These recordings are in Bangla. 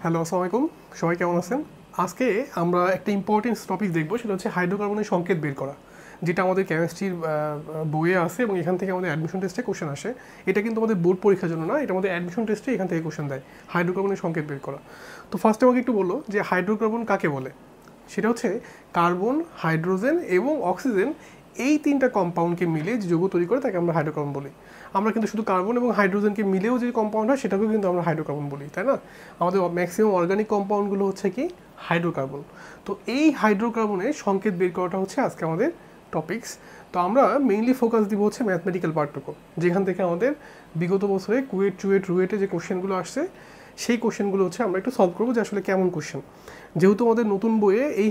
হ্যালো, আসসালামু আলাইকুম। সবাই কেমন আছেন? আজকে আমরা একটা ইম্পর্টেন্ট টপিক দেখব, সেটা হচ্ছে হাইড্রোকার্বনের সংকেত বের করা, যেটা আমাদের কেমিস্ট্রির বইয়ে আছে এবং এখান থেকে আমাদের অ্যাডমিশন টেস্টে কোশ্চেন আসে। এটা কিন্তু আমাদের বোর্ড পরীক্ষার জন্য না, এটা আমাদের অ্যাডমিশন টেস্টে এখান থেকে কোশ্চেন দেয়, হাইড্রোকার্বনের সংকেত বের করা। তো ফার্স্টে আমাকে একটু বললো যে হাইড্রোকার্বন কাকে বলে। সেটা হচ্ছে কার্বন, হাইড্রোজেন এবং অক্সিজেন, এই তিনটা কম্পাউন্ডকে মিলে যে যৌগ তৈরি করে তাকে আমরা হাইড্রোকার্বন বলি। আমরা কিন্তু শুধু কার্বন এবং হাইড্রোজেনকে মিলেও যে কম্পাউন্ড হয় সেটাকেও কিন্তু আমরা হাইড্রোকার্বন বলি, তাই না? আমাদের ম্যাক্সিমাম অর্গানিক কম্পাউন্ডগুলো হচ্ছে কি হাইড্রোকার্বন। তো এই হাইড্রোকার্বনের সংকেত বের করাটা হচ্ছে আজকে আমাদের টপিকস। তো আমরা মেইনলি ফোকাস দিব হচ্ছে ম্যাথমেটিক্যাল পার্টটুকু, যেখান থেকে আমাদের বিগত বছরে কুয়েট, চুয়েট, রুয়েটে যে কোশ্চেনগুলো আসছে সেই কোশ্চেনগুলো হচ্ছে আমরা একটু সলভ করবো যে আসলে কেমন কোশ্চেন। যেহেতু আমাদের নতুন বইয়ে এই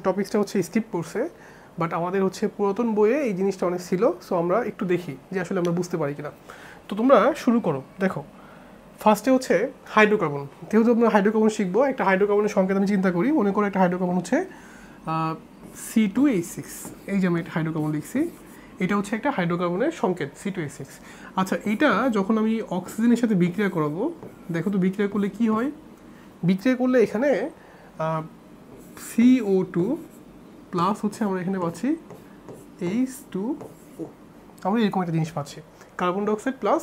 টপিক্সটা হচ্ছে স্কিপ করছে, বাট আমাদের হচ্ছে পুরাতন বইয়ে এই জিনিসটা অনেক ছিল, সো আমরা একটু দেখি যে আসলে আমরা বুঝতে পারি কিনা। তো তোমরা শুরু করো। দেখো, ফার্স্টে হচ্ছে হাইড্রোকার্বন। যেহেতু আমরা হাইড্রোকার্বন শিখবো, একটা হাইড্রোকার্বনের সংকেত আমি চিন্তা করি। মনে করো একটা হাইড্রোকার্বন হচ্ছে C2H6। এই যে আমি একটা হাইড্রোকার্বন লিখছি, এটা হচ্ছে একটা হাইড্রোকার্বনের সংকেত C2H6। আচ্ছা, এইটা যখন আমি অক্সিজেনের সাথে বিক্রিয়া করাবো, দেখো তো বিক্রিয়া করলে কি হয়। বিক্রিয়া করলে এখানে CO2 প্লাস হচ্ছে আমরা এখানে পাচ্ছি H2O। আমরা এরকম একটা জিনিস পাচ্ছি, কার্বন ডাইঅক্সাইড প্লাস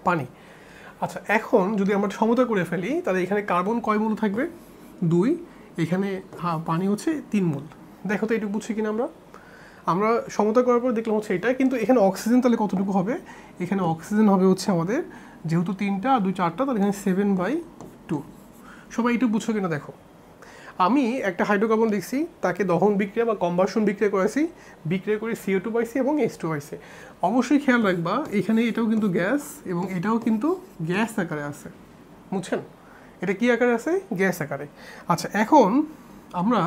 পানি। আচ্ছা, এখন যদি আমরা সমতা করে ফেলি, তাহলে এখানে কার্বন কয় মোল থাকবে? 2। এখানে পানি হচ্ছে 3 মোল। দেখো তো এটুকু বুঝছি কিনা আমরা। আমরা সমতা করার পর দেখলাম হচ্ছে এটা, কিন্তু এখানে অক্সিজেন তাহলে কতটুকু হবে? এখানে অক্সিজেন হবে হচ্ছে আমাদের, যেহেতু 3টা আর 2 4টা, তাহলে এখানে 7/2। সবাই এটুকু বুঝছো কিনা দেখো। আমি একটা হাইড্রোকার্বন লিখছি, তাকে দহন বিক্রিয়া বা কম্বাসন বিক্রিয়া করেছি, বিক্রিয়া করে CO2 পাইছি এবং H2 পাইছি। অবশ্যই খেয়াল রাখবা, এখানে এটাও কিন্তু গ্যাস এবং এটাও কিন্তু গ্যাস আকারে আছে, বুঝছেন? এটা কি আকারে আছে? গ্যাস আকারে। আচ্ছা, এখন আমরা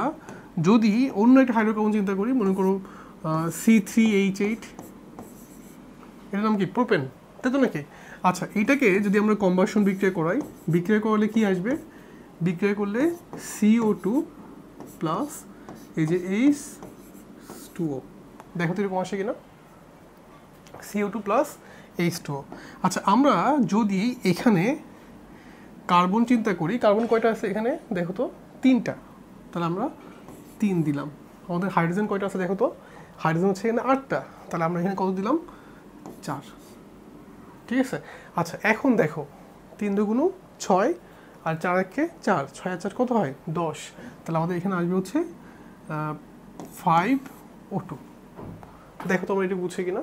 যদি অন্য একটা হাইড্রোকার্বন চিন্তা করি, মনে করো C3H8, এটার নাম কি? প্রোপেন, তাই তো নাকি? আচ্ছা, এইটাকে যদি আমরা কম্বাসন বিক্রিয়া করাই, বিক্রিয়া করলে কি আসবে? বিক্রিয়া করলে CO2 প্লাস এই যে H2O। দেখো তো এরকম আসে কিনা, CO2 প্লাস H2O। আচ্ছা, আমরা যদি এখানে কার্বন চিন্তা করি, কার্বন কয়টা আছে এখানে? দেখো তো 3টা, তাহলে আমরা 3 দিলাম। আমাদের হাইড্রোজেন কয়টা আছে দেখো তো? হাইড্রোজেন হচ্ছে এখানে 8টা, তাহলে আমরা এখানে কত দিলাম? 4। ঠিক আছে। আচ্ছা, এখন দেখো 3 দুগুণ 6 আর 4 একে 4, 6 আর 4 কত হয়? 10। তাহলে আমাদের এখানে আসবে হচ্ছে 5O2। দেখো তো আমরা এটা বুঝছি কিনা,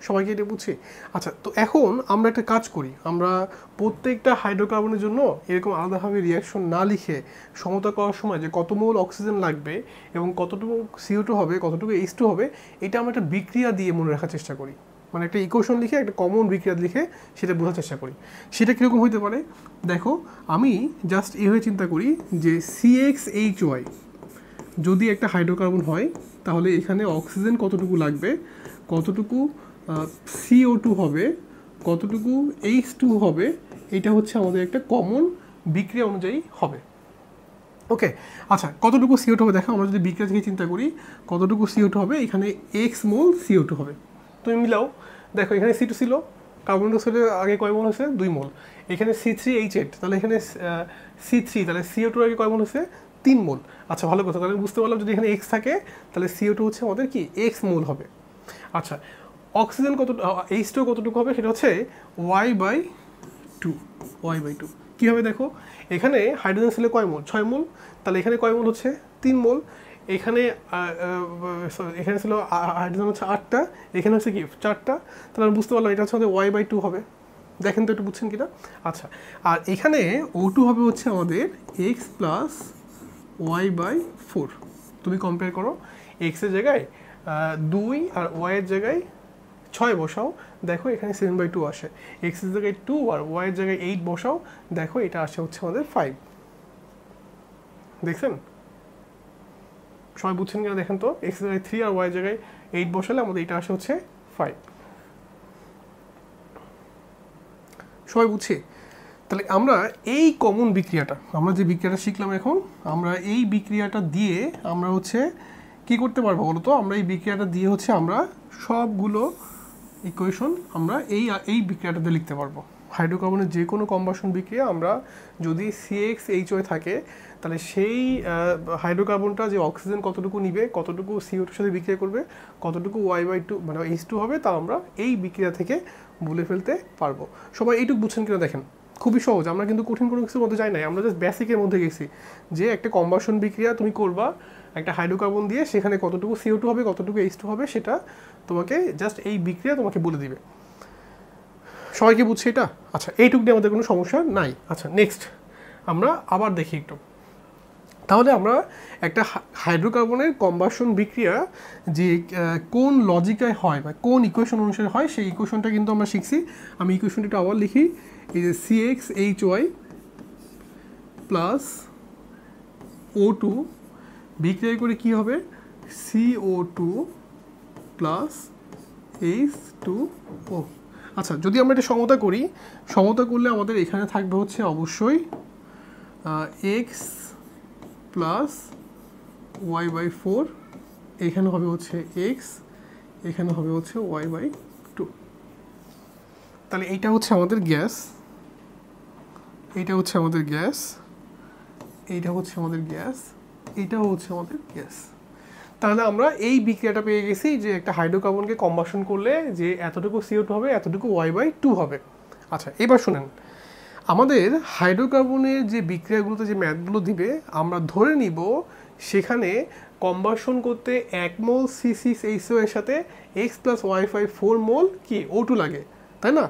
সবাইকে এটা বুঝছি। আচ্ছা, তো এখন আমরা একটা কাজ করি, আমরা প্রত্যেকটা হাইড্রোকার্বনের জন্য এরকম আলাদাভাবে রিয়াকশন না লিখে সমতা করার সময় যে কত মোল অক্সিজেন লাগবে এবং কতটুকু CO2 হবে, কতটুকু H2 হবে, এটা আমরা একটা বিক্রিয়া দিয়ে মনে রাখার চেষ্টা করি। মানে একটা ইকুয়েশন লিখে, একটা কমন বিক্রিয়া লিখে সেটা বোঝার চেষ্টা করি। সেটা কীরকম হতে পারে? দেখো, আমি জাস্ট এইভাবে চিন্তা করি যে CXHY যদি একটা হাইড্রোকার্বন হয়, তাহলে এখানে অক্সিজেন কতটুকু লাগবে, কতটুকু CO2 হবে, কতটুকু H2 হবে, এটা হচ্ছে আমাদের একটা কমন বিক্রিয়া অনুযায়ী হবে। ওকে। আচ্ছা, কতটুকু CO2 হবে দেখো, আমরা যদি বিক্রিয়া থেকে চিন্তা করি, কতটুকু CO2 হবে, এখানে X মোল CO2 হবে। তুমি মিলাও, দেখো এখানে C2 ছিল, কার্বন ডাইঅক্সাইডের আগে কয় মোল হয়েছে? 2 মোল। এখানে C3H8, তাহলে এখানে C3, তাহলে CO2 আগে কয় মোল হয়েছে? 3 মোল। আচ্ছা, ভালো কথা, তাহলে বুঝতে পারলাম যদি এখানে X থাকে তাহলে CO2 হচ্ছে আমাদের কি X মোল হবে। আচ্ছা, অক্সিজেন কত, H2 কতটুকু হবে? সেটা হচ্ছে Y/2। Y/2 কী হবে দেখো, এখানে হাইড্রোজেন ছিল কয় মোল? 6 মোল। তাহলে এখানে কয় মোল হচ্ছে? 3 মোল। এখানে এখানে ছিল হাইড্রোজেন হচ্ছে 8টা, এখানে হচ্ছে কি 4টা, তাহলে আমি বুঝতে পারলাম এটা হচ্ছে আমাদের Y/2 হবে। দেখেন তো একটু বুঝছেন কিনা। আচ্ছা, আর এখানে O2 হবে হচ্ছে আমাদের X প্লাস Y/4। তুমি কম্পেয়ার করো, এক্সের জায়গায় 2 আর ওয়াইয়ের জায়গায় 6 বসাও, দেখো এখানে 7/2 আসে। এক্সের জায়গায় 2 আর ওয়াইয়ের জায়গায় 8 বসাও, দেখো এটা আসে হচ্ছে আমাদের 5। দেখছেন? সবাই বুঝছেন কিনা দেখেন তো, এক্সের জায়গায় 3 আর ওয়াইয়ের জায়গায় 8 বসালে আমাদের এটা আসে হচ্ছে 5। সবাই বুঝছি? তাহলে আমরা এই কমন বিক্রিয়াটা, আমরা যে বিক্রিয়াটা শিখলাম এখন, আমরা এই বিক্রিয়াটা দিয়ে আমরা হচ্ছে কি করতে পারবো বলো তো? আমরা এই বিক্রিয়াটা দিয়ে হচ্ছে আমরা সবগুলো ইকুয়েশন আমরা এই বিক্রিয়াটাতে লিখতে পারবো। হাইড্রোকার্বনের যে কোনো কম্বাসন বিক্রিয়া আমরা যদি CxHy থাকে তাহলে সেই হাইড্রোকার্বনটা যে অক্সিজেন কতটুকু নিবে, কতটুকু CO2 সাথে বিক্রিয়া করবে, কতটুকু Y/2 মানে H2 হবে, তা আমরা এই বিক্রিয়া থেকে বলে ফেলতে পারবো। সবাই এইটুকু বুঝছেন কিনা দেখেন, খুবই সহজ। আমরা কিন্তু কঠিন কোনো কিছুর মধ্যে যাই নাই, আমরা জাস্ট বেসিকের মধ্যে গেছি যে একটা কম্বাসন বিক্রিয়া তুমি করবা একটা হাইড্রোকার্বন দিয়ে, সেখানে কতটুকু CO2 হবে, কতটুকু H2 হবে, সেটা তোমাকে জাস্ট এই বিক্রিয়া তোমাকে বলে দিবে। সবাইকে বুঝছে এটা? আচ্ছা, এইটুকু নিয়ে আমাদের কোনো সমস্যা নাই। আচ্ছা, নেক্সট আমরা আবার দেখি একটু। তাহলে আমরা একটা হাইড্রোকার্বনের কম্বাসন বিক্রিয়া যে কোন লজিকায় হয় বা কোন ইকুয়েশন অনুসারে হয় সেই ইকুয়েশনটা কিন্তু আমরা শিখছি। আমি ইকুয়েশনটা একটু আবার লিখি। এই যে CxHy প্লাস O2 বিক্রিয়া করে কি হবে, CO2 প্লাস H2O। আচ্ছা, যদি আমরা এটা সমতা করি, সমতা করলে আমাদের এখানে থাকবে হচ্ছে অবশ্যই x প্লাস y/4, এখানে হবে হচ্ছে x, এখানে হবে হচ্ছে y/2। তাহলে এইটা হচ্ছে আমাদের গ্যাস, এইটা হচ্ছে আমাদের গ্যাস, এইটা হচ্ছে আমাদের গ্যাস, এইটাও হচ্ছে আমাদের গ্যাস। তাহলে আমরা এই বিক্রিয়াটা পেয়ে গেছি যে একটা হাইড্রোকার্বনকে কম্বাসন করলে যে এতটুকু CO2 হবে, এতটুকু Y/2 হবে। আচ্ছা, এবার শুনেন, আমাদের হাইড্রোকার্বনের যে বিক্রিয়াগুলোতে যে ম্যাথগুলো দিবে আমরা ধরে নিব সেখানে কম্বাসন করতে 1 মোল C6H2 এর সাথে x + y/4 মোল কি O2 লাগে, তাই না?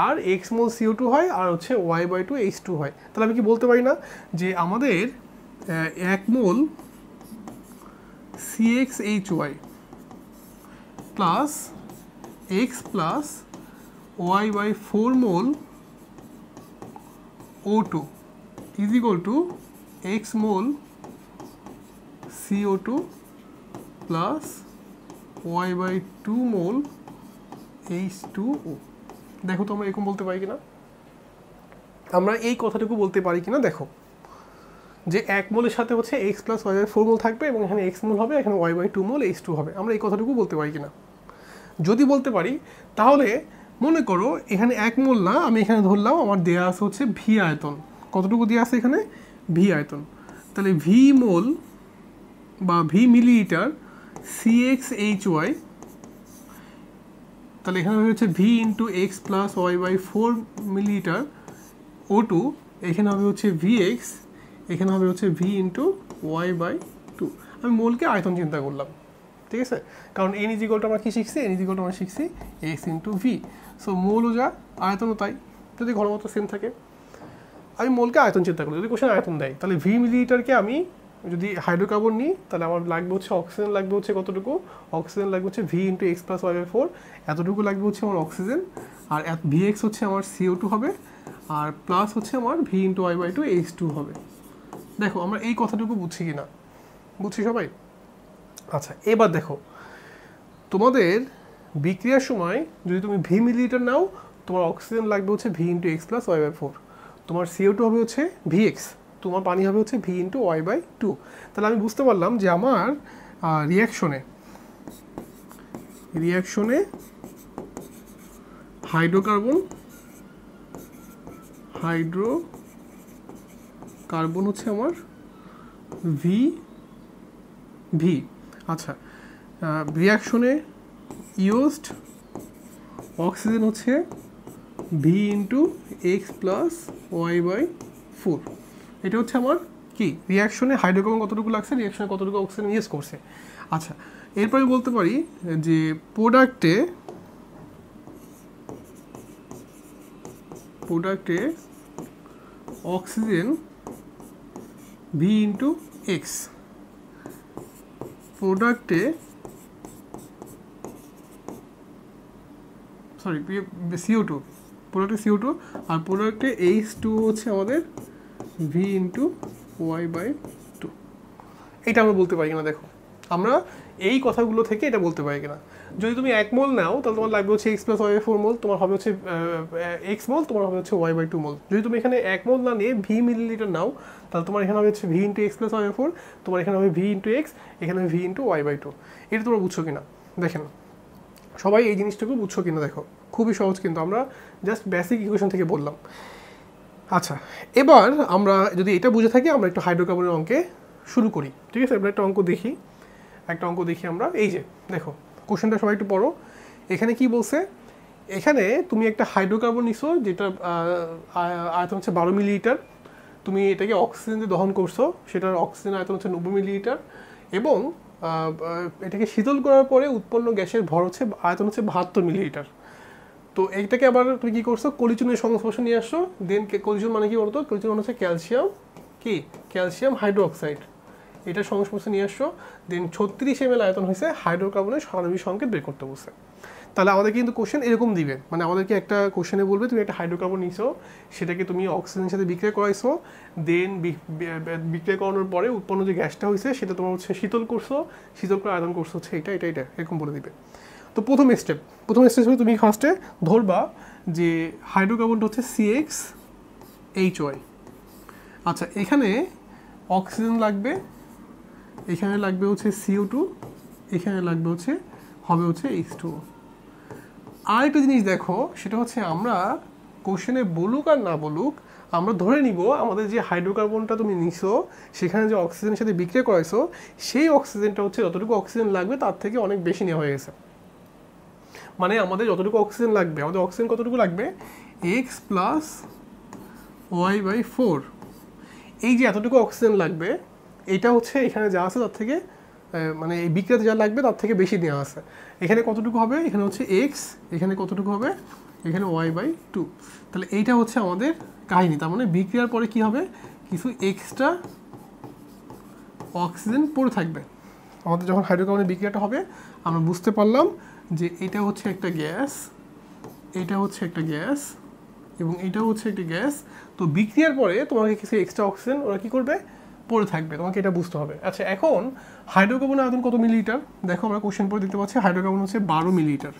আর x মোল CO2 হয় আর হচ্ছে Y/2 H2 হয়। তাহলে আমি কি বলতে পারি না যে আমাদের 1 মোল CxHy plus x plus y/4 mole O2 is equal to x mole CO2 plus y/2 mole H2O। দেখো তো আমরা এরকম বলতে পারি কিনা, আমরা এই কথাটুকু বলতে পারি কিনা দেখো, যে 1 মোলের সাথে হচ্ছে x প্লাস y/4 মোল থাকবে এবং এখানে x মোল হবে, এখানে y/2 মোল H2 হবে। আমরা এই কথাটুকু বলতে পারি কিনা? যদি বলতে পারি তাহলে মনে করো এখানে 1 মোল না, আমি এখানে ধরলাম আমার দেয়া আছে হচ্ছে V আয়তন। কতটুকু দেওয়া আছে এখানে? V আয়তন। তাহলে V মোল বা V মিলিলিটার CxHy, তাহলে এখানে হচ্ছে V into x plus y/4 millilitre O2, এখানে হবে হচ্ছে Vx, এখানে হবে হচ্ছে V ইন্টু y/2। আমি মোলকে আয়তন চিন্তা করলাম, ঠিক আছে? কারণ n = আমরা কি শিখছি, n = আমরা শিখছি x ইন্টু V। সো মোলও যা আয়তনও তাই, যদি ঘনমাত্রা সেম থাকে। আমি মোলকে আয়তন চিন্তা করি, যদি কোশ্চেন আয়তন দেয় তাহলে V মিলিলিটারকে আমি যদি হাইড্রোকার্বন নিই তাহলে আমার লাগবে হচ্ছে অক্সিজেন, লাগবে হচ্ছে কতটুকু? অক্সিজেন লাগবে হচ্ছে V into x plus y/4, এতটুকু লাগবে হচ্ছে আমার অক্সিজেন। আর Vx হচ্ছে আমার CO2 হবে, আর প্লাস হচ্ছে আমার V ইন্টু y/2 H2 হবে। দেখো আমরা এই কথাটুকু বুঝছি কিনা, বুঝছি সবাই? আচ্ছা, এবার দেখো তোমাদের বিক্রিয়ার সময় যদি তুমি V মিলিলিটার নাও, তোমার অক্সিজেন লাগবে হচ্ছে V into x plus y/4, তোমার CO2 হবে হচ্ছে Vx, তোমার পানি হবে হচ্ছে V ইন্টু y/2। তাহলে আমি বুঝতে পারলাম যে আমার রিয়াকশনে হাইড্রোকার্বন হচ্ছে আমার V। আচ্ছা, রিয়াকশনে ইউজড অক্সিজেন হচ্ছে V into x plus y/4। এটা হচ্ছে আমার কি রিয়াকশনে হাইড্রোকার্বন কতটুকু লাগছে, রিয়াকশনে কতটুকু অক্সিজেন ইউজ করছে। আচ্ছা, এরপরে বলতে পারি যে প্রোডাক্টে অক্সিজেন V ইন্টু x, প্রোডাক্টে CO2, প্রোডাক্টে CO2, আর প্রোডাক্টে H2 হচ্ছে আমাদের V ইন্টু y/2। এটা আমরা বলতে পারি কিনা দেখো, আমরা এই কথাগুলো থেকে এটা বলতে পারি কিনা। যদি তুমি 1 মোল নাও তাহলে তোমার লাগবে হচ্ছে x প্লাস y/4 মোল, তোমার হবে হচ্ছে x মোল, তোমার হবে হচ্ছে y/2 মোল। যদি তুমি এখানে 1 মোল না নিয়ে V মিলিলিটার নাও তাহলে তোমার এখানে হবে হচ্ছে V into x plus y/4, তোমার এখানে হবে V ইন্টু x, এখানে হবে V ইন্টু y/2। এটা তোমরা বুঝছো কিনা দেখেন, সবাই এই জিনিসটাকে বুঝছো কিনা দেখো। খুবই সহজ, কিন্তু আমরা জাস্ট বেসিক ইকুয়েশন থেকে বললাম। আচ্ছা, এবার আমরা যদি এটা বুঝে থাকি আমরা একটু হাইড্রোকার্বনের অঙ্কে শুরু করি। ঠিক আছে, আমরা একটা অঙ্ক দেখি, আমরা। এই যে দেখো কোশ্চেনটা সবাই একটু পড়ো। এখানে কি বলছে, এখানে তুমি একটা হাইড্রোকার্বন নিছো যেটা আয়তন হচ্ছে 12 মিলিলিটার। তুমি এটাকে অক্সিজেন দিয়ে দহন করছো, সেটার অক্সিজেন আয়তন হচ্ছে 90 মিলিলিটার, এবং এটাকে শীতল করার পরে উৎপন্ন গ্যাসের ভর হচ্ছে আয়তন হচ্ছে 72 মিলিলিটার। তো এইটাকে আবার তুমি কি করছো, কলিচুনের সংস্পর্শে নিয়ে আসছো। দেন কলিচুন মানে কি বলতো, কলিচুন মানে হচ্ছে ক্যালসিয়াম হাইড্রোক্সাইড, এটার সংস্পর্শে নিয়ে আসছো। দেন 36 ml আয়তন হয়েছে হাইড্রোকার্বনের পারমাণবিক সংকেত বের করতে বলছে। তাহলে আমাদের কিন্তু কোশ্চেন এরকম দিবে, মানে আমাদেরকে একটা কোশ্চেনে বলবে তুমি একটা হাইড্রোকার্বন নিছো, সেটাকে তুমি অক্সিজেনের সাথে বিক্রিয়া করাইছো, দেন বিক্রিয়া করানোর পরে উৎপন্ন যে গ্যাসটা হয়েছে সেটা তোমার হচ্ছে শীতল করছো, শীতল করে আয়তন করছো হচ্ছে এটা এরকম বলে দিবে। তো প্রথম স্টেপ হচ্ছে তুমি ফার্স্টে ধরবা যে হাইড্রোকার্বনটা হচ্ছে CXHY। আচ্ছা, এখানে অক্সিজেন লাগবে, এখানে লাগবে হচ্ছে CO2, এখানে লাগবে হচ্ছে H2O। আরেকটা জিনিস দেখো, সেটা হচ্ছে আমরা কোশ্চেনে বলুক আর না বলুক আমরা ধরে নিব আমাদের যে হাইড্রোকার্বনটা তুমি নিছো সেখানে যে অক্সিজেনের সাথে বিক্রিয়া করাইছো সেই অক্সিজেনটা হচ্ছে যতটুকু অক্সিজেন লাগবে তার থেকে অনেক বেশি নেওয়া হয়ে গেছে। মানে আমাদের যতটুকু অক্সিজেন লাগবে, আমাদের অক্সিজেন কতটুকু লাগবে, X + Y/4। এই যে এতটুকু অক্সিজেন লাগবে, এটা হচ্ছে এখানে যা আছে তার থেকে মানে এই বিক্রিয়াতে যা লাগবে তার থেকে বেশি নেওয়া আছে। এখানে কতটুকু হবে, এখানে হচ্ছে X, এখানে কতটুকু হবে, এখানে Y/2। তাহলে এইটা হচ্ছে আমাদের কাহিনী। তার মানে বিক্রিয়ার পরে কি হবে, কিছু এক্সট্রা অক্সিজেন পড়ে থাকবে। আমাদের যখন হাইড্রোকার্বনের বিক্রিয়াটা হবে আমরা বুঝতে পারলাম যে এটা হচ্ছে একটা গ্যাস, এটা হচ্ছে একটা গ্যাস, এবং এটা হচ্ছে একটা গ্যাস। তো বিক্রিয়ার পরে তোমাকে কিছু এক্সট্রা অক্সিজেন ওরা কী করবে, পড়ে থাকবে, তোমাকে এটা বুঝতে হবে। আচ্ছা, এখন হাইড্রোকার্বনের আয়তন কত মিলিলিটার, দেখো আমরা কোশ্চেন পরে দেখতে পাচ্ছি হাইড্রোকার্বন হচ্ছে 12 মিলিলিটার।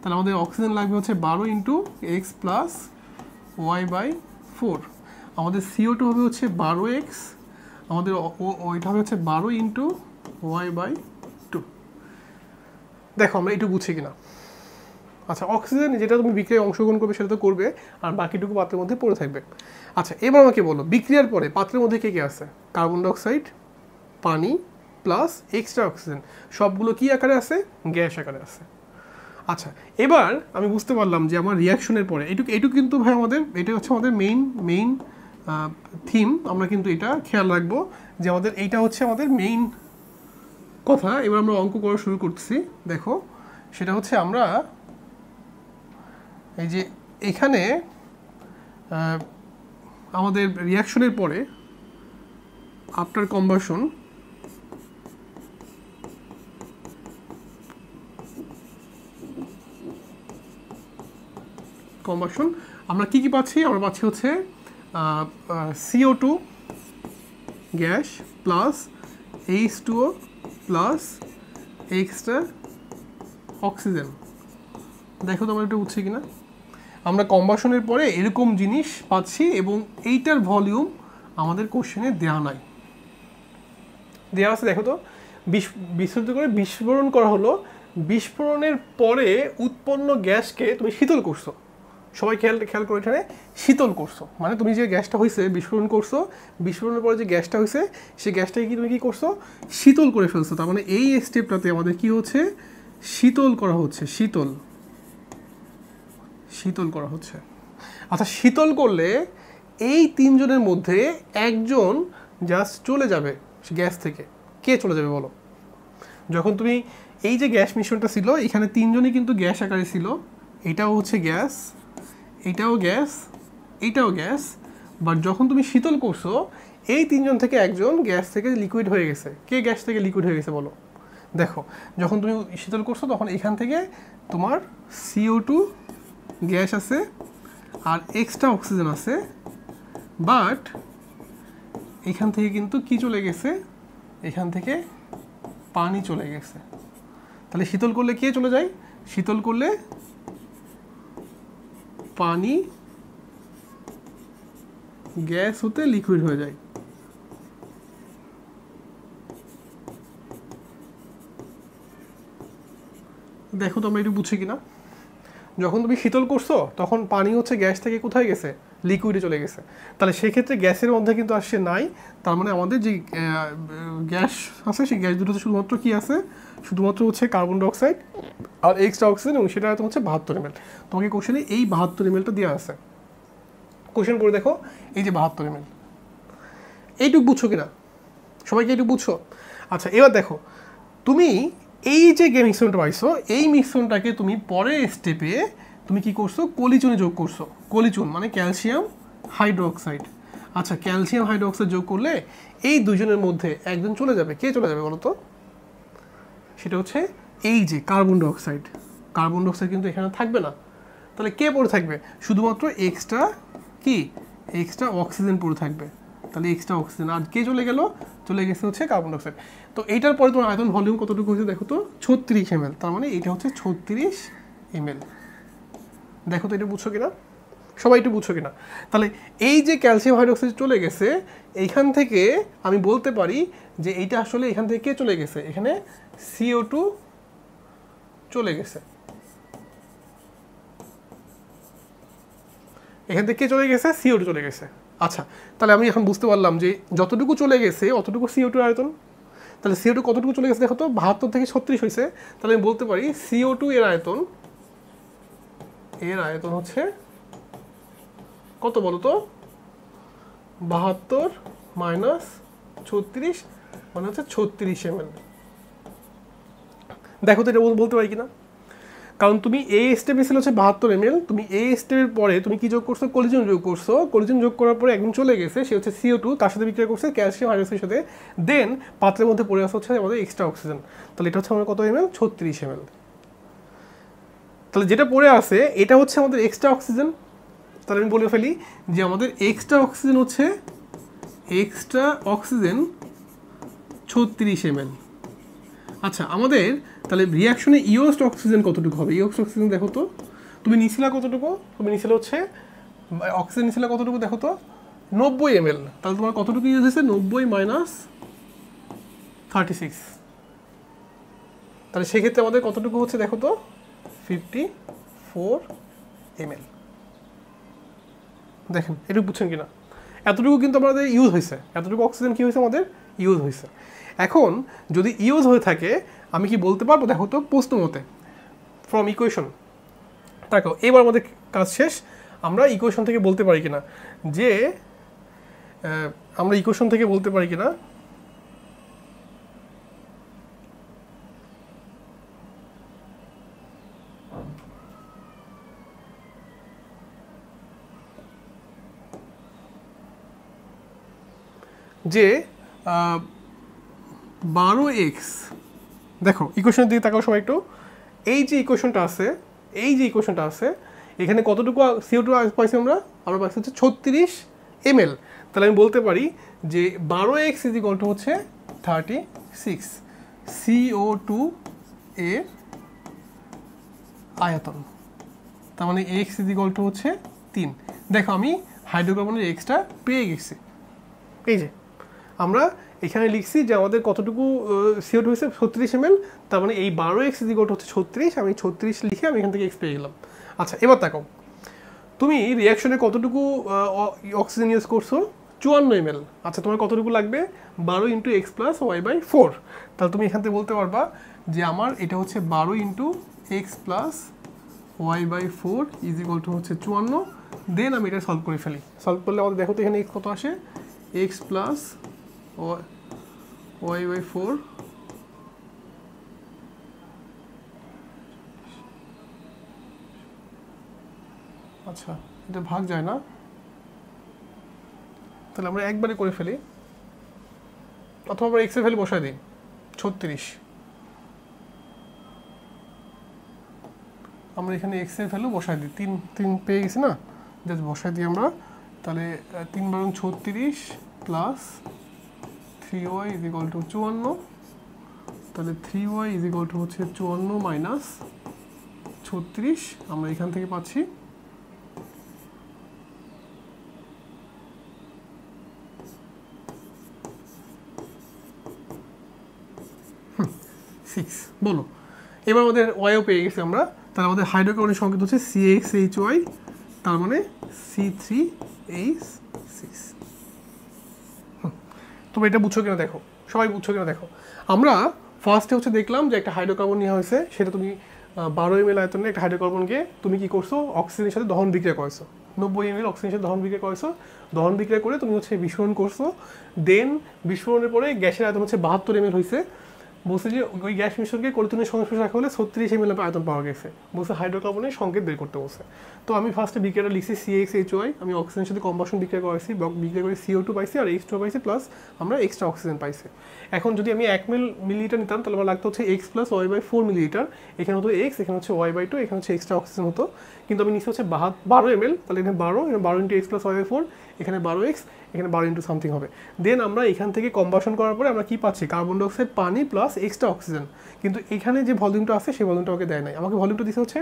তাহলে আমাদের অক্সিজেন লাগবে হচ্ছে 12 × X + Y/4। আমাদের CO2 হবে হচ্ছে 12X, আমাদের ওইটা হবে হচ্ছে 12 × Y/2। দেখো আমরা একটু বুঝছি কিনা। আচ্ছা, অক্সিজেন যেটা তুমি বিক্রিয়ায় অংশগ্রহণ করবে সেটা তো করবে, আর বাকিটুকু পাত্রের মধ্যে পড়ে থাকবে। আচ্ছা, এবার আমাকে বলো বিক্রিয়ার পরে পাত্রের মধ্যে কে কে আছে, কার্বন ডাইঅক্সাইড, পানি প্লাস এক্সট্রা অক্সিজেন, সবগুলো কি আকারে আছে, গ্যাস আকারে আছে। আচ্ছা, এবার আমি বুঝতে পারলাম যে আমার রিয়াকশনের পরে এইটুকু কিন্তু ভাই আমাদের এটা হচ্ছে আমাদের মেইন থিম। আমরা কিন্তু এটা খেয়াল রাখবো যে আমাদের এইটা হচ্ছে আমাদের মেইন কথা। এবার আমরা অঙ্ক করা শুরু করছি। দেখো, সেটা হচ্ছে আমরা এই যে এখানে আমাদের রিয়াকশনের পরে আফটার কম্বাসন আমরা কি পাচ্ছি, আমরা পাচ্ছি হচ্ছে CO2 gas plus H2O plus extra oxygen. দেখো তো আমরা একটু বুঝছি কিনা। আমরা কম্বাসনের পরে এরকম জিনিস পাচ্ছি, এবং এইটার ভলিউম আমাদের কোশ্চেনে দেওয়া নাই, দেওয়া আছে। দেখো তো, বিস্ফোরিত করে বিস্ফোরণ করা হলো, বিস্ফোরণের পরে উৎপন্ন গ্যাসকে তুমি শীতল করছো। সবাই খেয়াল করে, এখানে শীতল করছো মানে তুমি যে গ্যাসটা হয়েছে বিস্ফোরণ করছো, বিস্ফোরণের পরে যে গ্যাসটা হয়েছে সেই গ্যাসটাকে কি তুমি কি করছো, শীতল করে ফেলছো। তার মানে এই স্টেপটাতে আমাদের কি হচ্ছে, শীতল করা হচ্ছে, শীতল করা হচ্ছে। আচ্ছা, শীতল করলে এই তিনজনের মধ্যে একজন জাস্ট চলে যাবে গ্যাস থেকে। কে চলে যাবে বলো? যখন তুমি এই যে গ্যাস মিশ্রণটা ছিল এখানে তিনজনই কিন্তু গ্যাস আকারে ছিল, এটাও হচ্ছে গ্যাস, এটাও গ্যাস, এটাও গ্যাস। বাট যখন তুমি শীতল করছো এই তিনজন থেকে একজন গ্যাস থেকে লিকুইড হয়ে গেছে। কে গ্যাস থেকে লিকুইড হয়ে গেছে বলো? দেখো, যখন তুমি শীতল করছো তখন এখান থেকে তোমার CO2 গ্যাস আছে আর এক্সট্রা অক্সিজেন আছে, বাট এখান থেকে কিন্তু কি চলে গেছে, এখান থেকে পানি চলে গেছে। তাহলে শীতল করলে কে চলে যায়, শীতল করলে পানি গ্যাস হতে লিকুইড হয়ে যায়। দেখো তো আমরা একটু বুঝছি কিনা। যখন তুমি শীতল করছো তখন পানি হচ্ছে গ্যাস থেকে কোথায় গেছে, লিকুইডে চলে গেছে। তাহলে সেক্ষেত্রে গ্যাসের মধ্যে কিন্তু আসছে নাই, তার মানে আমাদের যে গ্যাস আছে সেই গ্যাস দুটোতে শুধুমাত্র কি আছে, শুধুমাত্র হচ্ছে কার্বন ডাইঅক্সাইড আর এক্সট্রা অক্সিজেন, এবং সেটা হচ্ছে 72 ml। তোমাকে কোশ্চেনে এই 72 ml দেওয়া আছে, কোশ্চেন করে দেখো এই যে 72 ml, এইটুকু বুঝছো কিনা, সবাইকে এইটুকু বুঝছো? আচ্ছা এবার দেখো, তুমি এই যে মিশ্রণটা পাইছো, এই মিশ্রণটাকে তুমি পরের স্টেপে তুমি কি করছো, কলিচুনে যোগ করছো। কলিচুন মানে ক্যালসিয়াম হাইড্রোক্সাইড। আচ্ছা ক্যালসিয়াম হাইড্রোক্সাইড যোগ করলে এই দুজনের মধ্যে একজন চলে যাবে, কে চলে যাবে বলো তো? সেটা হচ্ছে এই যে কার্বন ডাইঅক্সাইড। কার্বন ডাইঅক্সাইড কিন্তু এখানে থাকবে না, তাহলে কে পড়ে থাকবে, শুধুমাত্র এক্সট্রা কি, এক্সট্রা অক্সিজেন পড়ে থাকবে। তাহলে এক্সট্রা অক্সিজেন, আর কে চলে গেল, চলে গেছে হচ্ছে কার্বন ডাইঅক্সাইড। তো এইটার পরে তোমার আয়তন ভলিউম কতটুকু হয়েছে দেখো তো, 36 ml। তার মানে এটা হচ্ছে 36 ml। দেখো তো এটা বুঝছো কিনা, সবাই একটু বুঝছো কিনা? তাহলে এই যে ক্যালসিয়াম হাইড্রোক্সাইড চলে গেছে, এইখান থেকে আমি বলতে পারি যে এইটা আসলে এখান থেকে কে চলে গেছে, এখানে CO2 চলে গেছে। এখান থেকে কে চলে গেছে, CO2 চলে গেছে। আচ্ছা তাহলে আমি এখন বুঝতে পারলাম যে যতটুকু চলে গেছে অতটুকু CO2 আয়তন। তাহলে CO2 কতটুকু চলে গেছে দেখো তো, 72 থেকে 36 হয়েছে। তাহলে আমি বলতে পারি CO2 এর আয়তন, হচ্ছে কত বলো তো, 72 মাইনাস 36 মানে হচ্ছে 36 ml। দেখো তো এটা বলতে পারি কিনা, কারণ তুমি এই স্টেপে ছিল হচ্ছে 72 ml, তুমি এই স্টেপের পরে তুমি কি যোগ করছো, কলিজন যোগ করছো। কলিজন যোগ করার পরে একদম চলে গেছে, সে হচ্ছে CO2, তার সাথে বিক্রিয়া করছে ক্যালসিয়াম হাইড্রোক্সাইডের সাথে, দেন পাত্রের মধ্যে পড়ে আসা হচ্ছে আমাদের এক্সট্রা অক্সিজেন। তাহলে এটা হচ্ছে আমাদের কত ml, 36 ml। তাহলে যেটা পড়ে আসে এটা হচ্ছে আমাদের এক্সট্রা অক্সিজেন। তাহলে আমি বলে ফেলি যে আমাদের এক্সট্রা অক্সিজেন হচ্ছে 36 ml। আচ্ছা আমাদের তাহলে রিয়াকশনে ইউজড অক্সিজেন কতটুকু হবে, ইউজড অক্সিজেন দেখো তো, তুমি নিছিলা কতটুকু, তুমি নিছিলে হচ্ছে অক্সিজেন নিছিলা কতটুকু দেখো তো, 90 ml। তাহলে তোমার কতটুকু ইউজ হয়েছে, 90 মাইনাস 36। তাহলে সেক্ষেত্রে আমাদের কতটুকু হচ্ছে দেখো তো, 54 ml। দেখেন এটুকু বুঝছেন কিনা, এতটুকু কিন্তু আমাদের ইউজ হয়েছে, এতটুকু অক্সিজেন কি হয়েছে আমাদের ইউজ হয়েছে। এখন যদি ইউজ হয়ে থাকে আমি কি বলতে পারবো, দেখো তো প্রশ্ন মতে ফ্রম ইকুয়েশন, দেখো এবার আমাদের কাজ শেষ। আমরা ইকুয়েশন থেকে বলতে পারি কিনা যে আমরা ইকুয়েশন থেকে বলতে পারি কিনা যে 12x, দেখো ইকুয়েশনের দিকে তাকাও সবাই একটু, এই যে ইকুয়েশনটা আছে, এই যে ইকুয়েশনটা আছে, এখানে কতটুকু CO2 পাইছি আমরা পাইছি হচ্ছে 36 ml। তাহলে আমি বলতে পারি যে 12x ইজ ইকুয়াল টু হচ্ছে 36 CO2 এর আয়তন। তার মানে x ইজ ইকুয়াল টু হচ্ছে 3। দেখো আমি হাইড্রোকার্বনের এক্সটা পেয়ে গেছি, এই যে আমরা এখানে লিখছি যে আমাদের কতটুকু CO2 হয়েছে 36 ml। তার মানে এই 12x ইজ ইকুয়াল টু হচ্ছে 36, আমি 36 লিখে আমি এখান থেকে x পেয়ে গেলাম। আচ্ছা এবার তাকাও, তুমি রিয়াকশনে কতটুকু অক্সিজেন ইউজ করছো, 54 ml। আচ্ছা তোমার কতটুকু লাগবে, 12 into x plus y by 4। তাহলে তুমি এখান থেকে বলতে পারবা যে আমার এটা হচ্ছে 12 into x plus y by 4 is equal to হচ্ছে 54। দেন আমি এটা সলভ করে ফেলি, সলভ করলে আমাদের দেখো তো এখানে কত আসে, এক্স প্লাস ওয়াই বাই 4 আচ্ছা এটা ভাগ যায় না, তাহলে আমরা একবারে করে ফেলি, অথবা আমরা এক্সের ভ্যালু বসাই দিই 36। আমরা এখানে এক্সের ভ্যালু বসাই দিই, 3 পেয়ে গেছি না, জাস্ট বসাই দিই আমরা। তাহলে 3 বারং 36 plus 3y is equal two 54। তাহলে 3y ইজ ইকুয়াল টু হচ্ছে 54 মাইনাস 36, আমরা এখান থেকে পাচ্ছি 6। বলো এবার আমাদের ওয়াইও পেয়ে গেছি আমরা, তাহলে আমাদের হাইড্রোকার্বনের সংকেত হচ্ছে CHOI, তার মানে C3H6। তুমি এটা বুঝছো কিনা দেখো, সবাই বুঝছো কিনা দেখো। আমরা ফার্স্টে হচ্ছে দেখলাম যে একটা হাইড্রোকার্বন নেওয়া হয়েছে, সেটা তুমি 12 ml আয়তনে একটা হাইড্রোকার্বনকে তুমি কি করছো, অক্সিজেনের সাথে দহন বিক্রিয়া করেছো, 90 ml অক্সিজেনের সাথে দহন বিক্রিয়া করেছো, দহন বিক্রিয়া করে তুমি হচ্ছে বিস্ফোরণ করছো। দেন বিস্ফোরণের পরে গ্যাসের আয়তন হচ্ছে 72 ml হয়েছে। বলছে যে ওই গ্যাস মিশ্রণকে কলিতনের সংস্পর্শে রাখা হলে 36 ml আয়তন পাওয়া গেছে। বলছে হাইড্রোকার্বনের সংকেত বের করতে বলছে। তো আমি ফার্স্টে বিক্রিয়াটা লিখছি CHOI, আমি অক্সিজেনের সাথে কম্বাসন বিক্রিয়া করেছি, বিক্রিয়া করে CO2 পাইছি আর H2 পাইছি, প্লাস আমরা এক্সট্রা অক্সিজেন পাইছি। এখন যদি আমি 1 মিলিলিটার নিতাম তাহলে আমার লাগতো হচ্ছে X + Y/4 মিলিলিটার, এখানে হতো X, এখানে হচ্ছে Y/2, এখানে হচ্ছে এক্সট্রা অক্সিজেন হতো। কিন্তু আমি নিচ্ছি হচ্ছে 12 ml, তাহলে এখানে 12 × X + Y/4, এখানে 12X, এখানে 12 × সামথিং হবে। দেন আমরা এখান থেকে কম্বাসন করার পরে আমরা কি পাচ্ছি, কার্বন ডাইঅক্সাইড, পানি প্লাস এক্সট্রা অক্সিজেন। কিন্তু এখানে যে ভলিউমটা আছে সেই ভলিউমটা আমাকে দেয় নাই, আমাকে ভলিউমটা দিতে হচ্ছে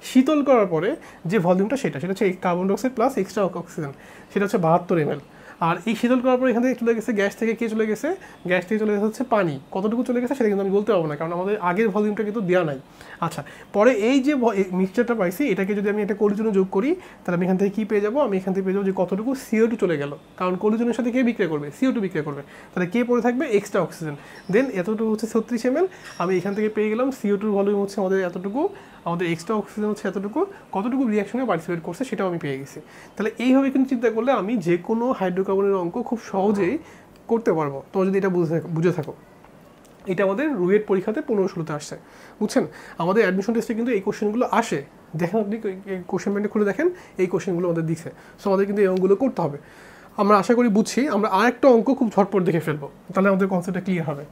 শীতল করার পরে যে ভলিউমটা, সেটা হচ্ছে carbon dioxide plus extra oxygen, সেটা হচ্ছে 72 ml। আর এই শীতল করার পর এখান থেকে চলে গেছে গ্যাস থেকে, কে চলে গেছে, গ্যাস থেকে চলে গেছে হচ্ছে পানি। কতটুকু চলে গেছে সেটা কিন্তু আমি বলতে পারবো না, কারণ আমাদের আগের ভলিউমটা কিন্তু দেওয়া নাই। আচ্ছা, পরে এই যে মিক্সচারটা পাইছি, এটাকে যদি আমি একটা কলিজনে যোগ করি তাহলে আমি এখান থেকে কী পেয়ে যাবো, আমি এখান থেকে পেয়ে যাবো যে কতটুকু CO2 চলে গেল, কারণ কলিজনের সাথে কে বিক্রিয়া করবে, CO2 বিক্রিয়া করবে, তাহলে কে পড়ে থাকবে, এক্সট্রা অক্সিজেন। দেন এতটুকু হচ্ছে 36 ml, আমি এখান থেকে পেয়ে গেলাম CO2 ভলিউম হচ্ছে আমাদের এতটুকু, আমাদের এক্সট্রা অক্সিজেন হচ্ছে এতটুকু, কতটুকু রিয়াকশনে পার্টিসিপেট করছে সেটাও আমি পেয়ে গেছি। তাহলে এইভাবে কিন্তু চিন্তা করলে আমি যে কোনো হাইড্রোকার্বনের অঙ্ক খুব সহজেই করতে পারবো, তোমরা যদি এটা বুঝে থাকো। এটা আমাদের রুয়েট পরীক্ষাতে 15-16তে আসছে, বুঝছেন। আমাদের অ্যাডমিশন টেস্টে কিন্তু এই কোশ্চেনগুলো আসে, দেখেন আপনি কোশ্চেন ব্যাংকটা খুলে দেখেন, এই কোশ্চেনগুলো আমাদের দিচ্ছে। সো আমাদের কিন্তু এই অঙ্কগুলো করতে হবে। আমরা আশা করি বুঝছি। আমরা আরেকটা অঙ্ক খুব ঝটপট দেখে ফেলবো, তাহলে আমাদের কনসেপ্টটা ক্লিয়ার হবে।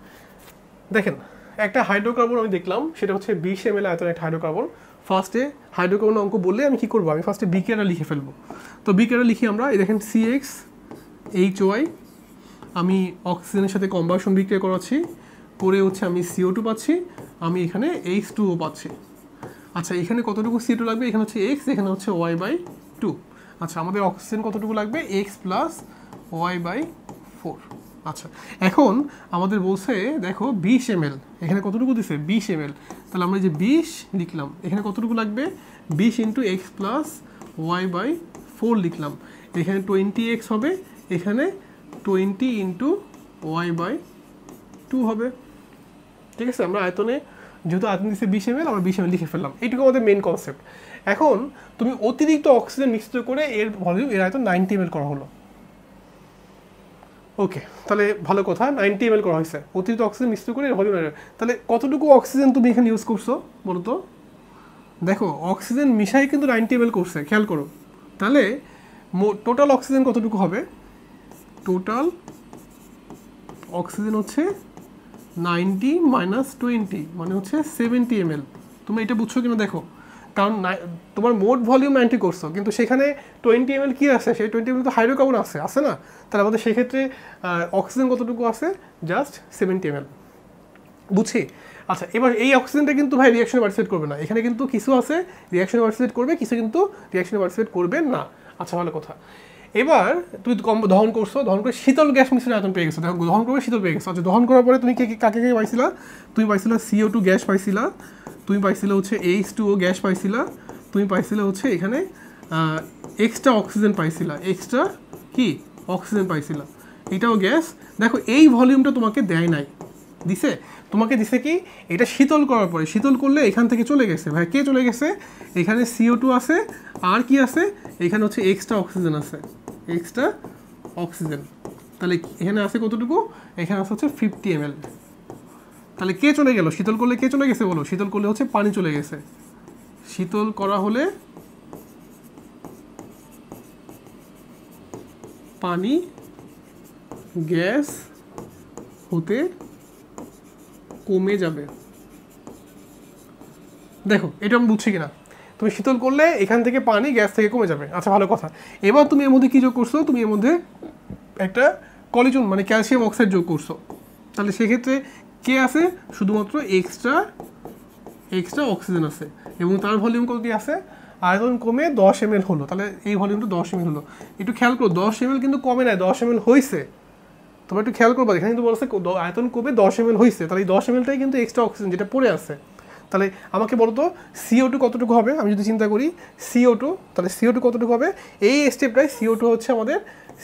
দেখেন, একটা হাইড্রোকার্বন আমি দেখলাম, সেটা হচ্ছে 20 ml আয়তনের একটা হাইড্রোকার্বন। ফার্স্টে হাইড্রোকার্বন অঙ্ক বললে আমি কী করবো, আমি ফার্স্টে বিক্রিয়াটা লিখে ফেলবো। তো বিক্রিয়াটা লিখি আমরা, এই দেখেন CHOI, আমি অক্সিজেনের সাথে কম্বাসন বিক্রিয়া করাচ্ছি, করে হচ্ছে আমি CO2 পাচ্ছি, আমি এখানে H2O পাচ্ছি। আচ্ছা, এখানে কতটুকু CO2 লাগবে, এখানে হচ্ছে X, এখানে হচ্ছে Y/2। আচ্ছা, আমাদের অক্সিজেন কতটুকু লাগবে, X + Y/4। আচ্ছা, এখন আমাদের বলছে দেখো 20 ml, এখানে কতটুকু দিছে, 20 ml, তাহলে আমরা যে 20 লিখলাম, এখানে কতটুকু লাগবে, 20 × X + Y/4 লিখলাম, এখানে 20X হবে, এখানে 20 × Y/2 হবে। ঠিক আছে, আমরা আয়তনে যেহেতু আয়তন দিচ্ছে 20 ml, আমরা 20 ml লিখে ফেললাম। এইটুকু আমাদের মেন কনসেপ্ট। এখন তুমি অতিরিক্ত অক্সিজেন মিশ্রিত করে এর ভলিউম, এর আয়তন 90 ml করা হলো। ওকে, তাহলে ভালো কথা, 90 ml করা হয়েছে, অতিরিক্ত অক্সিজেন মিশ্রিত করে এর ভলিউম। তাহলে কতটুকু অক্সিজেন তুমি এখানে ইউজ করছো বলো তো? দেখো, অক্সিজেন মিশাই কিন্তু 90 ml করছে, খেয়াল করো। তাহলে টোটাল অক্সিজেন কতটুকু হবে, টোটাল অক্সিজেন হচ্ছে 90 - 20 মানে হচ্ছে 70 ml। তুমি এটা বুঝছো কিনা দেখো, কারণ তোমার মোট ভলিউম 90 করছো, কিন্তু সেখানে 20 ml কি আছে, সেই 20 ml তো হাইড্রোকার্বন আছে না? তাহলে আমাদের সেক্ষেত্রে অক্সিজেন কতটুকু আছে, জাস্ট 70 ml। বুঝছি। আচ্ছা, এবার এই অক্সিজেনটা কিন্তু ভাই রিয়াকশনে পার্টিসিপেট করবে না, এখানে কিন্তু কিছু আছে রিয়াকশনে পার্টিসিপেট করবে, কিছু কিন্তু রিয়াকশনে পার্টিসিপেট করবে না। আচ্ছা, ভালো কথা। এবার তুমি দহন করছো, দহন করে শীতল গ্যাস মিশ্রণ আয়তন পেয়ে গেছো, দেখো দহন করে শীতল পেয়ে গেছো। আচ্ছা, দহন করার পরে তুমি কাকে পাইছিলা, তুমি পাইছিলা CO2 গ্যাস পাইছিলা, তুমি পাইছিলা হচ্ছে H2O গ্যাস পাইছিলা, তুমি পাইছিলা হচ্ছে এখানে এক্সট্রা অক্সিজেন পাইছিলা, এক্সট্রা কি অক্সিজেন পাইছিলা, এটাও গ্যাস। দেখো, এই ভলিউমটা তোমাকে দেয় নাই, দিছে তোমাকে দিছে কি, এটা শীতল করার পরে, শীতল করলে এখান থেকে চলে গেছে, ভাই কে চলে গেছে, এখানে CO2 আছে, আর কি আছে, এখানে হচ্ছে এক্সট্রা অক্সিজেন আছে, এক্সট্রা অক্সিজেন। তাহলে এখানে আছে কতটুকু, এখানে আছে হচ্ছে 50 ml। তাহলে কে চলে গেল, শীতল করলে কে চলে গেছে বলো, শীতল করলে হচ্ছে পানি চলে গেছে, শীতল করা হলে পানি গ্যাস হতে কমে যাবে। দেখো, এটা আমি বুঝছি কিনা, তুমি শীতল করলে এখান থেকে পানি গ্যাস থেকে কমে যাবে। আচ্ছা, ভালো কথা। এবার তুমি এর মধ্যে কি যোগ করছো, তুমি এর মধ্যে একটা কলিজন মানে ক্যালসিয়াম অক্সাইড যোগ করছো, তাহলে সেক্ষেত্রে কে আছে, শুধুমাত্র এক্সট্রা অক্সিজেন আছে, এবং তার ভলিউম কতটি আছে, আয়তন কমে 10 ml হলো। তাহলে এই ভলিউমটা 10 ml হলো। একটু খেয়াল করো, 10 ml কিন্তু কমে নাই, 10 ml হয়েছে। তোমরা একটু খেয়াল করবো, এখানে কিন্তু বলছে আয়তন কমে 10 ml হয়েছে, তাহলে এই 10 mlটাই কিন্তু এক্সট্রা অক্সিজেন যেটা পড়ে আছে। তাহলে আমাকে বলো তো CO2 কতটুকু হবে? আমি যদি চিন্তা করি CO2, তাহলে CO2 কতটুকু হবে? এই স্টেপটাই CO2 হচ্ছে আমাদের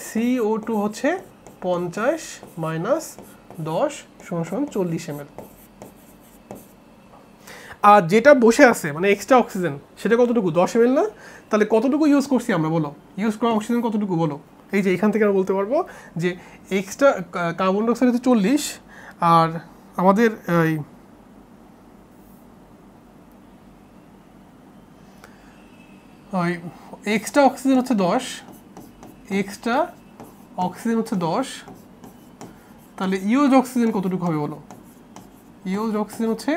CO2 হচ্ছে 50 মাইনাস 10 সমান 40 ml। আর যেটা বসে আছে মানে এক্সট্রা অক্সিজেন সেটা কতটুকু? 10 ml না? তাহলে কতটুকু ইউজ করছি আমরা বলো? ইউজ করা অক্সিজেন কতটুকু বলো? এই যে এখান থেকে আমরা বলতে পারবো যে এক্সট্রা কার্বন ডাইঅক্সাইড হচ্ছে 40 আর আমাদের ওই এক্সট্রা অক্সিজেন হচ্ছে 10, এক্সট্রা অক্সিজেন হচ্ছে 10, তাহলে ইউজ অক্সিজেন কতটুকু হবে বলো? ইউজ অক্সিজেন হচ্ছে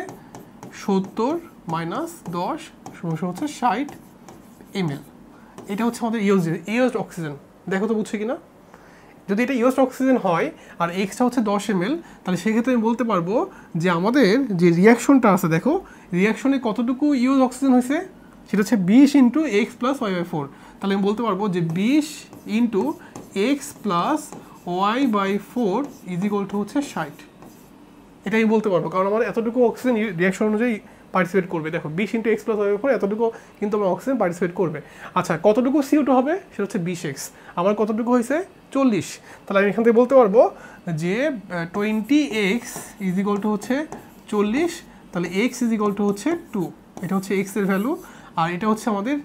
70 মাইনাস 10 সমান হচ্ছে 60 ml। এটা হচ্ছে আমাদের ইউজ অক্সিজেন। দেখো তো বুঝছো কিনা? যদি এটা ইউজ অক্সিজেন হয় আর এক্সট্রা হচ্ছে 10 ml, তাহলে সেক্ষেত্রে আমি বলতে পারবো যে আমাদের যে রিয়াকশনটা আছে দেখো রিয়াকশনে কতটুকু ইউজ অক্সিজেন হয়েছে সেটা হচ্ছে 20 ইন্টু এক্স প্লাস y/4। তাহলে আমি বলতে পারবো যে 20 into x plus y/4 is equal to হচ্ছে 60। এটা আমি বলতে পারবো কারণ আমার এতটুকু অক্সিজেন রিয়াকশন অনুযায়ী পার্টিসিপেট করবে। দেখো 20 ইন্টু এক্স প্লাস y/4 এতটুকু কিন্তু আমার অক্সিজেন পার্টিসিপেট করবে। আচ্ছা কতটুকু CO2 হবে? সেটা হচ্ছে 20x। আমার কতটুকু হয়েছে? 40। তাহলে আমি এখান থেকে বলতে পারবো যে 20x ইজ ইকুয়াল টু হচ্ছে 40। তাহলে x ইজ ইকুয়াল টু হচ্ছে 2। এটা হচ্ছে x এর ভ্যালু আর এটা হচ্ছে আমাদের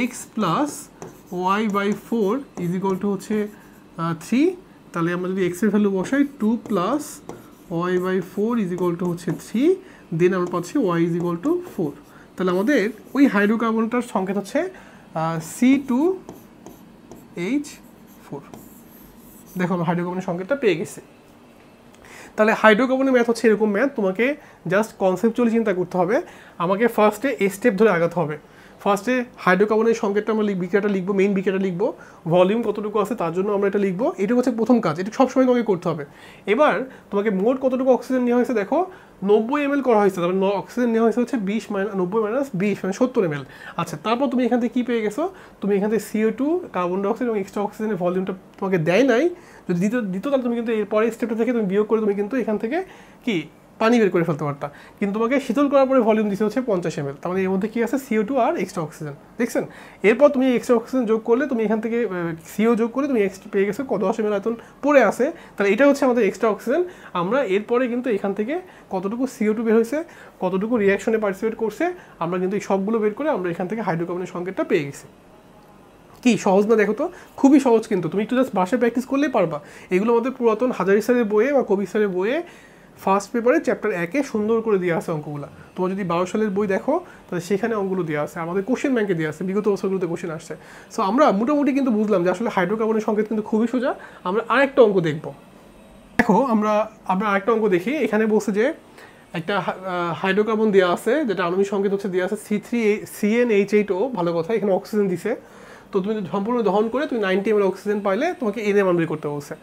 x plus y/4 is equal to হচ্ছে 3। তাহলে আমরা যদি x এর ভ্যালু বসাই 2 plus y/4 is equal to হচ্ছে 3, দেন আমরা পাচ্ছি y ইজ ইকুয়াল টু 4। তাহলে আমাদের ওই হাইড্রোকার্বনটার সংকেত হচ্ছে C2H4। দেখো আমরা হাইড্রোকার্বনের সংকেতটা পেয়ে গেছি। তাহলে হাইড্রোকার্বনের ম্যাথ হচ্ছে এরকম ম্যাথ, তোমাকে জাস্ট কনসেপচুয়ালি চিন্তা করতে হবে। আমাকে ফার্স্টে স্টেপ ধরে আগাতে হবে। ফার্স্টে হাইড্রোকার্বনের সংকেতটা আমরা বিক্রিয়াটা লিখবো, মেইন বিক্রিয়াটা লিখবো, ভলিউম কতটুকু আছে তার জন্য আমরা এটা লিখবো। এটা হচ্ছে প্রথম কাজ, এটা সবসময় তোমাকে করতে হবে। এবার তোমাকে মোট কতটুকু অক্সিজেন নেওয়া হয়েছে দেখো 90 ml করা হয়েছে, তারপরে অক্সিজেন নেওয়া হয়েছে হচ্ছে 90 মাইনাস 20 মানে 70 ml। আচ্ছা তারপর তুমি এখান থেকে কী পেয়ে গেছো? তুমি এখান থেকে CO2 কার্বন ডাইঅক্সাইড এবং এক্সট্রা অক্সিজেনের ভলিউমটা তোমাকে দেয় নাই। যদি দিত তাহলে তুমি কিন্তু এর পরের স্টেপটা থেকে তুমি বিয়োগ করে তুমি কিন্তু এখান থেকে কি পানি বের করে ফেলতে পারতা। কিন্তু তোমাকে শীতল করার পরে ভলিউম দিতে হচ্ছে 50 ml। তার মানে এর মধ্যে কি আছে? CO2 আর এক্সট্রা অক্সিজেন। দেখছেন? এরপর তুমি এক্সট্রা অক্সিজেন যোগ করলে তুমি এখান থেকে CO যোগ করলে তুমি এক্সট্রা পেয়ে গেছো 10 ml আয়তন পড়ে আছে। তাহলে এটা হচ্ছে আমাদের এক্সট্রা অক্সিজেন। আমরা এরপরে কিন্তু এখান থেকে কতটুকু CO2 বের হয়েছে, কতটুকু রিয়াকশনে পার্টিসিপেট করছে, আমরা কিন্তু এই সবগুলো বের করে আমরা এখান থেকে হাইড্রোকার্বনের সংকেতটা পেয়ে গেছি। কি সহজ না? দেখো তো খুবই সহজ, কিন্তু তুমি একটু জাস্ট বাসায় প্র্যাকটিস করলেই পারবা। এগুলো আমাদের পুরাতন হাজারি স্যারের বইয়ে বা কবির স্যারের বইয়ে ফার্স্ট পেপারে চ্যাপ্টার 1-এ সুন্দর করে দেওয়া আছে অঙ্কগুলো। তোমার যদি 12 সালের বই দেখো তাহলে সেখানে অঙ্কগুলো দেওয়া আছে, আমাদের কোশ্চেন ব্যাংকে দেওয়া আছে, বিগত বছরগুলোতে কোশ্চেন আসছে। সো আমরা মোটামুটি কিন্তু বুঝলাম যে আসলে হাইড্রোকার্বনের সংকেত কিন্তু খুবই সোজা। আমরা আরেকটা অঙ্ক দেখবো। দেখো আমরা আরেকটা অঙ্ক দেখি। এখানে বলছে যে একটা হাইড্রোকার্বন দেওয়া আছে যেটা আণবিক সংকেত হচ্ছে দেওয়া আছে C3CnH8O। ভালো কথা, এখানে অক্সিজেন দিছে। তো তুমি সম্পূর্ণ দহন করে তুমি 90 ml অক্সিজেন পাইলে তোমাকে এন এর মান বের করতে বলছে।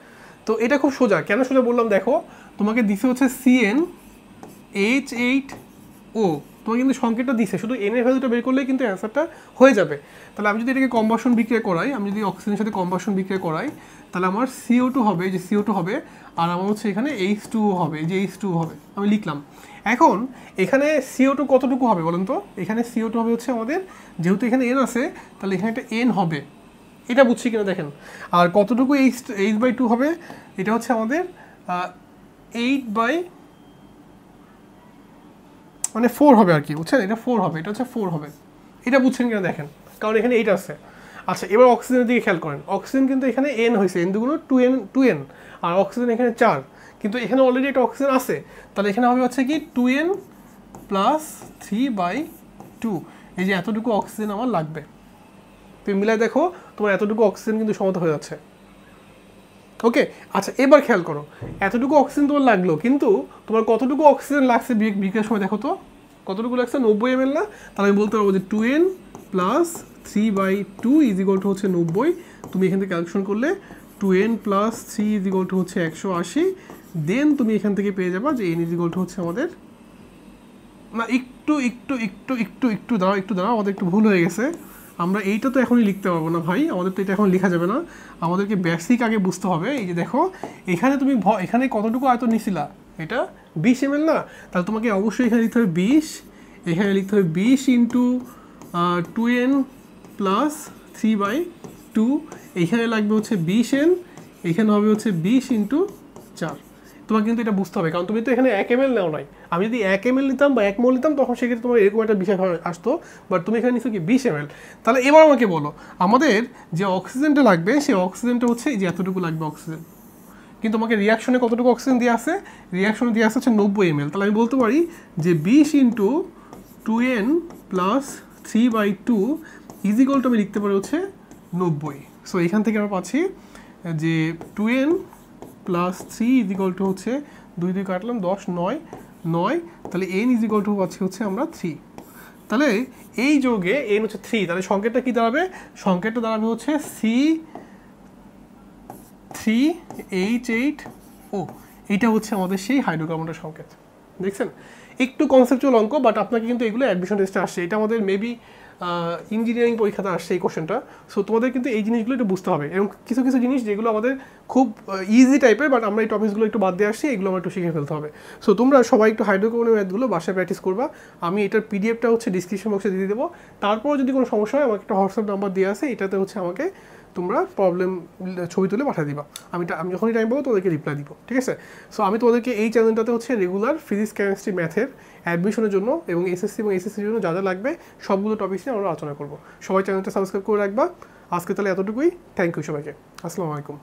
তো এটা খুব সোজা। কেন সোজা বললাম? দেখো তোমাকে দিছে হচ্ছে CnH8O, তোমাকে কিন্তু সংকেতটা দিছে, শুধু এন এর ভ্যালুটা বের করলেই কিন্তু অ্যান্সারটা হয়ে যাবে। তাহলে আমি যদি এটাকে কম্বাসন বিক্রিয়া করাই, আমি যদি অক্সিজেনের সাথে কম্বাসন বিক্রিয়া করাই, তাহলে আমার CO2 হবে, যে CO2 হবে, আর আমার হচ্ছে এখানে H2O হবে, যে H2O হবে, আমি লিখলাম। এখন এখানে CO2 কতটুকু হবে বলেন তো? এখানে CO2 হবে হচ্ছে আমাদের, যেহেতু এখানে N আছে তাহলে এখানে একটা N হবে, এটা বুঝছি কিনা দেখেন। আর কতটুকু H/2 হবে? এটা হচ্ছে আমাদের 4 হবে আর কি, বুঝছেন? এটা 4 হবে, এটা হচ্ছে 4 হবে। এটা বুঝছেন কিনা দেখেন, কারণ এখানে 8 আছে। আচ্ছা এবার অক্সিজেনের দিকে খেয়াল করেন। অক্সিজেন কিন্তু এখানে N হয়েছে, N দুগুলো 2N, আর অক্সিজেন এখানে 4, কিন্তু এখানে অলরেডি একটা অক্সিজেন আছে। তাহলে এখানে হবে হচ্ছে কি 2N প্লাস 3/2। এই যে এতটুকু অক্সিজেন আমার লাগবে। তুমি মিলাই দেখো তোমার এতটুকু অক্সিজেন কিন্তু সমতা হয়ে যাচ্ছে। ওকে, আচ্ছা এবার খেয়াল করো, এতটুকু অক্সিজেন তোমার লাগলো, কিন্তু তোমার কতটুকু অক্সিজেন লাগছে বিক্রিয়ার সময় দেখো তো, কতটুকু লাগছে? 90 ml না? তাহলে আমি বলতে পারবো যে 2N plus 3/2 is equal to হচ্ছে 90। তুমি এখান থেকে ক্যালকুলেশন করলে 2N plus 3 is equal to হচ্ছে 180। দেন তুমি এখান থেকে পেয়ে যাবা যে N ইজ ইকুয়াল টু হচ্ছে আমাদের, না একটু দাঁড়াও, আমাদের একটু ভুল হয়ে গেছে। আমরা এইটা তো এখনই লিখতে পারবো না ভাই, আমাদের তো এটা এখন লেখা যাবে না, আমাদেরকে বেসিক আগে বুঝতে হবে। এই যে দেখো এখানে তুমি এখানে কতটুকু আয়তন নিছিলা? এটা 20 ml না? তাহলে তোমাকে অবশ্যই এখানে লিখতে হবে 20 এখানে লিখতে হবে 20 × 2n + 3/2, এইখানে লাগবে হচ্ছে 20n, এইখানে হবে হচ্ছে 20 × 4। তোমাকে কিন্তু এটা বুঝতে হবে, কারণ তুমি তো এখানে 1 ml নাও নাই। আমি যদি 1 ml নিতাম বা 1 mol নিতাম তখন সেক্ষেত্রে তোমার এরকম একটা বিষয় আসতো, বাট তুমি এখানে নিচ্ছ কি 20 ml। তাহলে এবার আমাকে বলো, আমাদের যে অক্সিজেনটা লাগবে সেই অক্সিজেনটা হচ্ছে এই যে এতটুকু লাগবে অক্সিজেন, কিন্তু আমাকে রিয়াকশনে কতটুকু অক্সিজেন দিয়ে আছে, রিয়াকশনে দিয়ে আছে হচ্ছে 90 ml। তাহলে আমি বলতে পারি যে 20 × 2n + 3/2 = আমি লিখতে পারি হচ্ছে 90। সো এখান থেকে আমরা পাচ্ছি যে 2n + 3 = হচ্ছে 2 2 কাটলাম 10, 9 9, তাহলে n = পাচ্ছি হচ্ছে আমরা 3। তাহলে এই যোগে n হচ্ছে 3, তাহলে সংকেতটা কি দাঁড়াবে, সংকেতটা দাঁড়াবে হচ্ছে C3H8O। এইটা হচ্ছে আমাদের সেই হাইড্রোকার্বনের সংকেত। দেখছেন, একটু কনসেপচুয়াল অঙ্ক, বাট আপনাকে কিন্তু এগুলো অ্যাডমিশন টেস্টে আসছে, এটা আমাদের মেবি ইঞ্জিনিয়ারিং পরীক্ষাতে আসছে এই কোশ্চেনটা। সো তোমাদের কিন্তু এই জিনিসগুলো একটু বুঝতে হবে, এবং কিছু কিছু জিনিস যেগুলো আমাদের খুব ইজি টাইপের, বাট আমরা এই টপিকসগুলো একটু বাদ দিয়ে আসছি, এগুলো আমরা একটু শিখে ফেলতে হবে। সো তোমরা সবাই একটু হাইড্রোকার্বনের ম্যাথগুলো বাসায় প্র্যাকটিস করবা। আমি এটার পিডিএফটা হচ্ছে ডিসক্রিপশন বক্সে দিয়ে দেবো। তারপর যদি কোনো সমস্যা হয় আমাকে একটা হোয়াটসঅ্যাপ নাম্বার দিয়ে আসে, এটাতে হচ্ছে আমাকে তোমরা প্রবলেম ছবি তুলে পাঠিয়ে দিবা, আমি যখনই টাইম পাবো তোমাদেরকে রিপ্লাই দিব, ঠিক আছে? সো আমি তোমাদেরকে এই চ্যানেলটাতে হচ্ছে রেগুলার ফিজিক্স, কেমিস্ট্রি, ম্যাথের অ্যাডমিশনের জন্য এবং এসএসসি এবং এসএসসির জন্য যা যা লাগবে সবগুলো টপিক নিয়ে আমরা আলোচনা করবো। সবাই চ্যানেলটা সাবস্ক্রাইব করে রাখবা। আজকে তাহলে এতটুকুই, থ্যাংক ইউ সবাইকে, আসসালামু আলাইকুম।